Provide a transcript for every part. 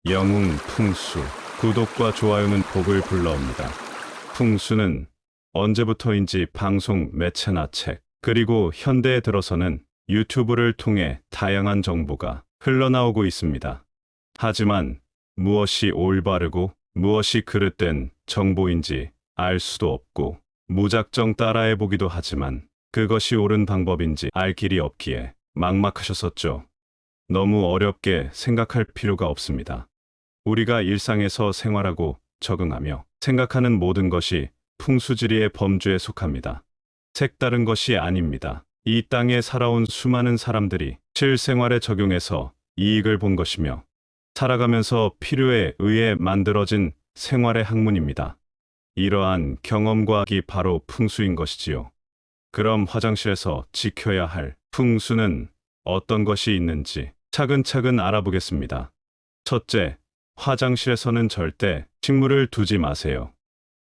영웅 풍수. 구독과 좋아요는 복을 불러옵니다. 풍수는 언제부터인지 방송, 매체나 책, 그리고 현대에 들어서는 유튜브를 통해 다양한 정보가 흘러나오고 있습니다. 하지만 무엇이 올바르고 무엇이 그릇된 정보인지 알 수도 없고, 무작정 따라해보기도 하지만 그것이 옳은 방법인지 알 길이 없기에 막막하셨었죠. 너무 어렵게 생각할 필요가 없습니다. 우리가 일상에서 생활하고 적응하며 생각하는 모든 것이 풍수지리의 범주에 속합니다. 색다른 것이 아닙니다. 이 땅에 살아온 수많은 사람들이 실생활에 적용해서 이익을 본 것이며, 살아가면서 필요에 의해 만들어진 생활의 학문입니다. 이러한 경험과 이 바로 풍수인 것이지요. 그럼 화장실에서 지켜야 할 풍수는 어떤 것이 있는지 차근차근 알아보겠습니다. 첫째, 화장실에서는 절대 식물을 두지 마세요.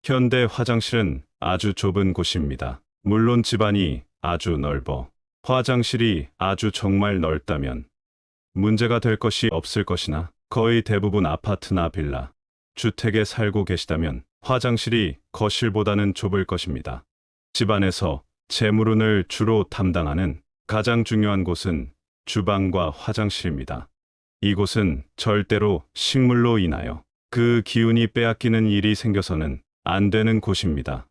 현대 화장실은 아주 좁은 곳입니다. 물론 집안이 아주 넓어 화장실이 아주 정말 넓다면 문제가 될 것이 없을 것이나, 거의 대부분 아파트나 빌라, 주택에 살고 계시다면 화장실이 거실보다는 좁을 것입니다. 집안에서 재물운을 주로 담당하는 가장 중요한 곳은 주방과 화장실입니다. 이곳은 절대로 식물로 인하여 그 기운이 빼앗기는 일이 생겨서는 안 되는 곳입니다.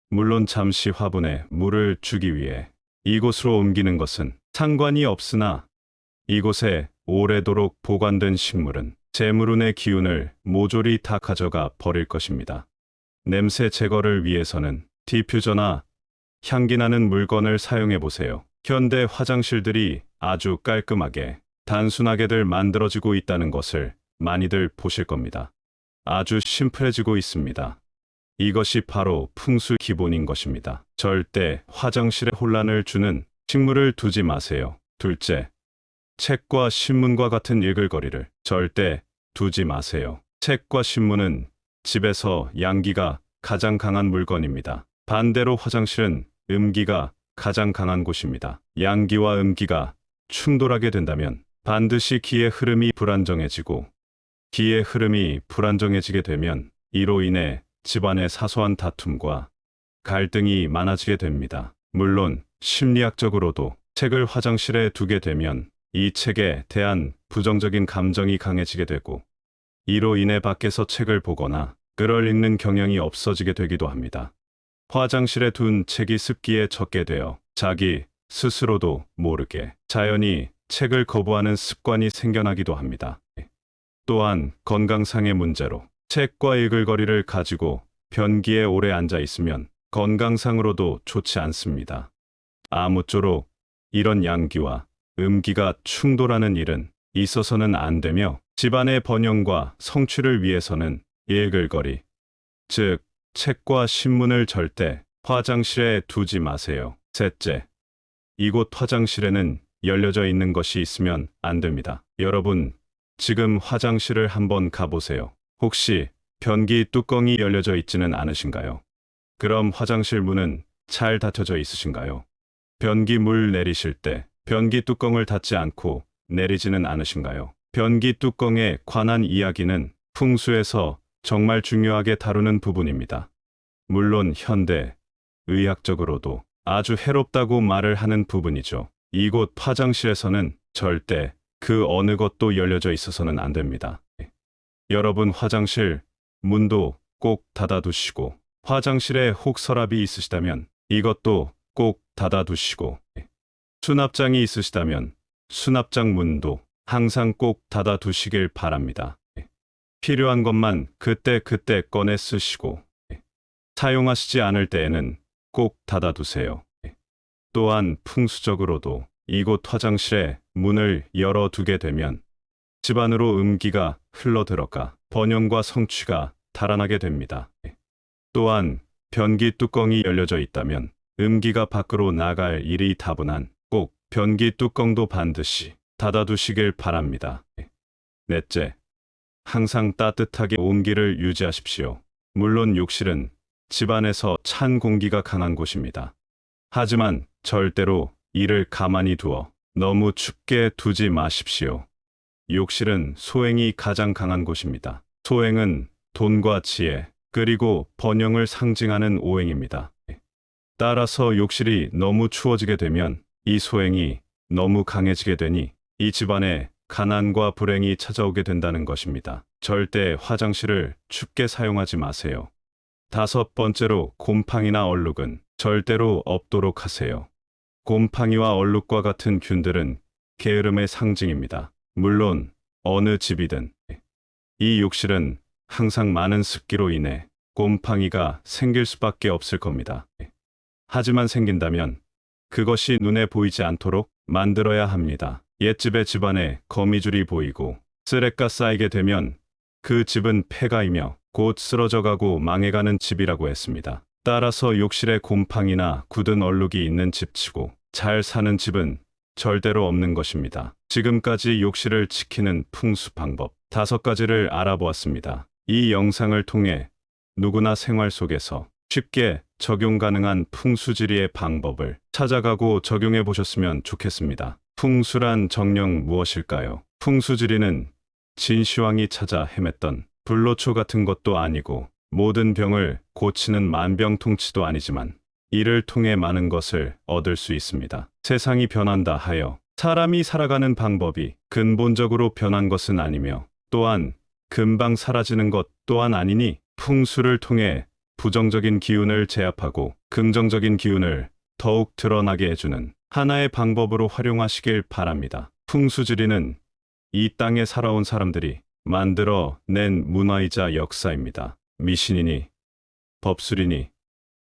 물론 잠시 화분에 물을 주기 위해 이곳으로 옮기는 것은 상관이 없으나, 이곳에 오래도록 보관된 식물은 재물운의 기운을 모조리 다 가져가 버릴 것입니다. 냄새 제거를 위해서는 디퓨저나 향기나는 물건을 사용해 보세요. 현대 화장실들이 아주 깔끔하게, 단순하게들 만들어지고 있다는 것을 많이들 보실 겁니다. 아주 심플해지고 있습니다. 이것이 바로 풍수 기본인 것입니다. 절대 화장실에 혼란을 주는 식물을 두지 마세요. 둘째, 책과 신문과 같은 읽을 거리를 절대 두지 마세요. 책과 신문은 집에서 양기가 가장 강한 물건입니다. 반대로 화장실은 음기가 가장 강한 곳입니다. 양기와 음기가 충돌하게 된다면 반드시 기의 흐름이 불안정해지고, 기의 흐름이 불안정해지게 되면 이로 인해 집안의 사소한 다툼과 갈등이 많아지게 됩니다. 물론 심리학적으로도 책을 화장실에 두게 되면 이 책에 대한 부정적인 감정이 강해지게 되고, 이로 인해 밖에서 책을 보거나 글을 읽는 경향이 없어지게 되기도 합니다. 화장실에 둔 책이 습기에 젖게 되어 자기 스스로도 모르게 자연히 책을 거부하는 습관이 생겨나기도 합니다. 또한 건강상의 문제로 책과 읽을 거리를 가지고 변기에 오래 앉아 있으면 건강상으로도 좋지 않습니다. 아무쪼록 이런 양기와 음기가 충돌하는 일은 있어서는 안 되며, 집안의 번영과 성취를 위해서는 읽을 거리, 즉 책과 신문을 절대 화장실에 두지 마세요. 셋째, 이곳 화장실에는 열려져 있는 것이 있으면 안 됩니다. 여러분, 지금 화장실을 한번 가보세요. 혹시 변기 뚜껑이 열려져 있지는 않으신가요? 그럼 화장실 문은 잘 닫혀져 있으신가요? 변기 물 내리실 때 변기 뚜껑을 닫지 않고 내리지는 않으신가요? 변기 뚜껑에 관한 이야기는 풍수에서 정말 중요하게 다루는 부분입니다. 물론 현대 의학적으로도 아주 해롭다고 말을 하는 부분이죠. 이곳 화장실에서는 절대 그 어느 것도 열려져 있어서는 안 됩니다. 여러분, 화장실 문도 꼭 닫아두시고, 화장실에 혹 서랍이 있으시다면 이것도 꼭 닫아두시고, 수납장이 있으시다면 수납장 문도 항상 꼭 닫아두시길 바랍니다. 필요한 것만 그때그때 꺼내 쓰시고, 사용하시지 않을 때에는 꼭 닫아두세요. 또한 풍수적으로도 이곳 화장실에 문을 열어두게 되면 집안으로 음기가 흘러들어가 번영과 성취가 달아나게 됩니다. 또한 변기 뚜껑이 열려져 있다면 음기가 밖으로 나갈 일이 다분한, 꼭 변기 뚜껑도 반드시 닫아두시길 바랍니다. 넷째, 항상 따뜻하게 온기를 유지하십시오. 물론 욕실은 집안에서 찬 공기가 강한 곳입니다. 하지만 절대로 이를 가만히 두어 너무 춥게 두지 마십시오. 욕실은 소행이 가장 강한 곳입니다. 소행은 돈과 지혜, 그리고 번영을 상징하는 오행입니다. 따라서 욕실이 너무 추워지게 되면 이 소행이 너무 강해지게 되니 이 집안에 가난과 불행이 찾아오게 된다는 것입니다. 절대 화장실을 춥게 사용하지 마세요. 다섯 번째로 곰팡이나 얼룩은 절대로 없도록 하세요. 곰팡이와 얼룩과 같은 균들은 게으름의 상징입니다. 물론 어느 집이든 이 욕실은 항상 많은 습기로 인해 곰팡이가 생길 수밖에 없을 겁니다. 하지만 생긴다면 그것이 눈에 보이지 않도록 만들어야 합니다. 옛집의 집안에 거미줄이 보이고 쓰레가 쌓이게 되면 그 집은 폐가이며 곧 쓰러져가고 망해가는 집이라고 했습니다. 따라서 욕실에 곰팡이나 굳은 얼룩이 있는 집치고 잘 사는 집은 절대로 없는 것입니다. 지금까지 욕실을 지키는 풍수 방법 5가지를 알아보았습니다. 이 영상을 통해 누구나 생활 속에서 쉽게 적용 가능한 풍수지리의 방법을 찾아가고 적용해 보셨으면 좋겠습니다. 풍수란 정녕 무엇일까요? 풍수지리는 진시황이 찾아 헤맸던 불로초 같은 것도 아니고 모든 병을 고치는 만병통치도 아니지만 이를 통해 많은 것을 얻을 수 있습니다. 세상이 변한다 하여 사람이 살아가는 방법이 근본적으로 변한 것은 아니며 또한 금방 사라지는 것 또한 아니니 풍수를 통해 부정적인 기운을 제압하고 긍정적인 기운을 더욱 드러나게 해주는 하나의 방법으로 활용하시길 바랍니다. 풍수지리는 이 땅에 살아온 사람들이 만들어 낸 문화이자 역사입니다. 미신이니 법술이니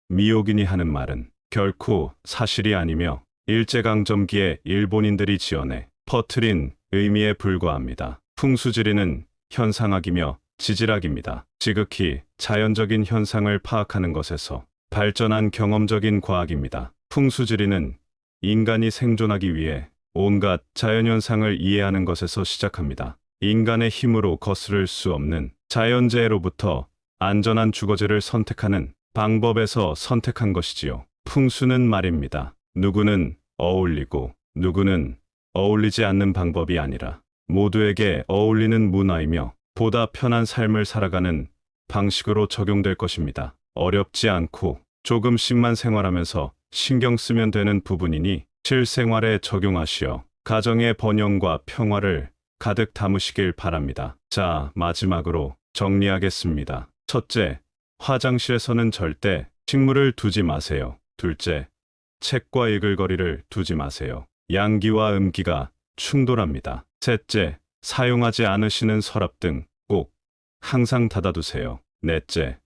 미혹이니 하는 말은 결코 사실이 아니며 일제강점기에 일본인들이 지어내 퍼뜨린 의미에 불과합니다. 풍수지리는 현상학이며 지질학입니다. 지극히 자연적인 현상을 파악하는 것에서 발전한 경험적인 과학입니다. 풍수지리는 인간이 생존하기 위해 온갖 자연현상을 이해하는 것에서 시작합니다. 인간의 힘으로 거스를 수 없는 자연재해로부터 안전한 주거지를 선택하는 방법에서 선택한 것이지요. 풍수는 말입니다. 누구는 어울리고 누구는 어울리지 않는 방법이 아니라 모두에게 어울리는 문화이며 보다 편한 삶을 살아가는 방식으로 적용될 것입니다. 어렵지 않고 조금씩만 생활하면서 신경 쓰면 되는 부분이니 실생활에 적용하시어 가정의 번영과 평화를 가득 담으시길 바랍니다. 자, 마지막으로 정리하겠습니다. 첫째, 화장실에서는 절대 식물을 두지 마세요. 둘째, 책과 읽을 거리를 두지 마세요. 양기와 음기가 충돌합니다. 셋째, 사용하지 않으시는 서랍 등 꼭 항상 닫아두세요. 넷째,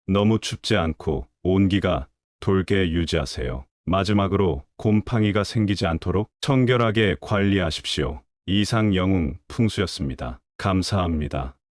너무 춥지 않고 온기가 돌게 유지하세요. 마지막으로 곰팡이가 생기지 않도록 청결하게 관리하십시오. 이상 영웅 풍수였습니다. 감사합니다.